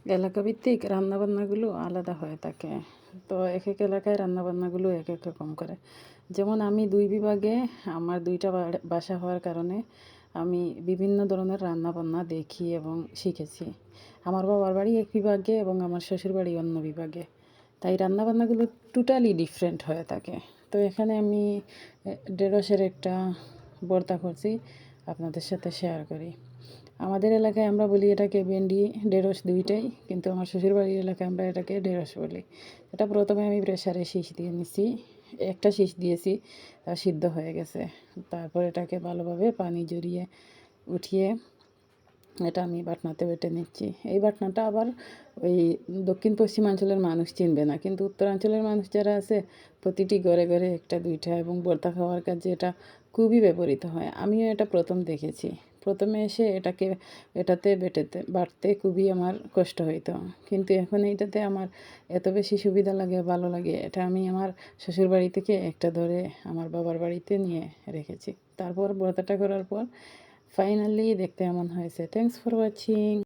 এলাকাভিত্তিক রান্নাবান্নাগুলো আলাদা হয়ে থাকে। তো এক এক এলাকায় রান্নাবান্নাগুলো এক এক রকম করে। যেমন আমি ২ বিভাগে, আমার ২টা বাসা হওয়ার কারণে আমি বিভিন্ন ধরনের রান্নাবান্না দেখি এবং শিখেছি। আমার বাবার বাড়ি এক বিভাগে এবং আমার শ্বশুরবাড়ি অন্য বিভাগে। তাই রান্নাবান্নাগুলো টোটালি ডিফারেন্ট হয়ে থাকে। তো এখানে আমি ঢেঁড়সের একটা ভর্তা করছি, আপনাদের সাথে শেয়ার করি। আমাদের এলাকায় আমরা বলি এটাকে ভেন্ডি, ঢেঁড়স দুইটাই, কিন্তু আমার শ্বশুরবাড়ির এলাকায় আমরা এটাকে ঢেঁড়স বলি। এটা প্রথমে আমি প্রেসারে শীষ দিয়ে নিছি, একটা শীষ দিয়েছি, সিদ্ধ হয়ে গেছে। তারপর এটাকে ভালোভাবে পানি ঝরিয়ে উঠিয়ে এটা আমি বাটনাতে বেটে নিচ্ছি। এই বাটনাটা আবার ওই দক্ষিণ পশ্চিমাঞ্চলের মানুষ চিনবে না, কিন্তু উত্তরাঞ্চলের মানুষ যারা আছে প্রতিটি ঘরে ঘরে একটা দুইটা, এবং ভর্তা খাওয়ার কাজে এটা খুবই ব্যবহৃত হয়। আমিও এটা প্রথম দেখেছি। প্রথমে এসে এটাতে বাটতে খুবই আমার কষ্ট হইতো, কিন্তু এখন এইটাতে আমার এত বেশি সুবিধা লাগে, ভালো লাগে। এটা আমি আমার শ্বশুরবাড়ি থেকে একটা ধরে আমার বাবার বাড়িতে নিয়ে রেখেছি। তারপর ভর্তাটা করার পর ফাইনালি দেখতে এমন হয়েছে। Thanks for watching.